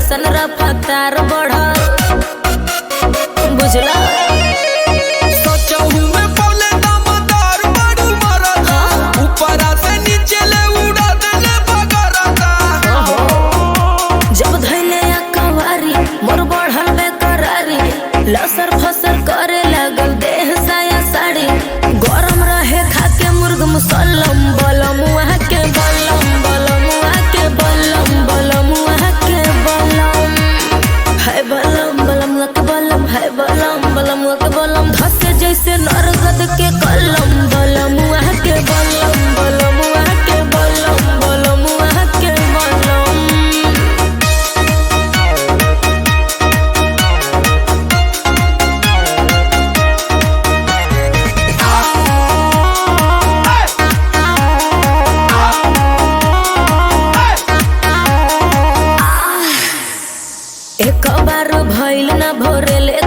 ऐसन रफ्तार बढ़ बुझला सोचहु में पौले दामदार बड़ू मरदा ऊपरा से नीचे ले उड़ा देले बगरदा जब धैले कवारी मोर बढ़ल बेकरारी लसर फसर करे लगल देह साया साड़ी गरम रहे खाके मुर्ग मुसल्लम बलम वहाँ के बलम बलम वहाँ के बलम बलम वहाँ के बलम है बलम बलम वहाँ के बलम है बलम बलम वहाँ के बलम धसे जैसे नरगद के कलम बलम वहाँ के बलम बलम वहाँ के बलम बलम वहाँ के बलम एक बार भइल ना भोरे ले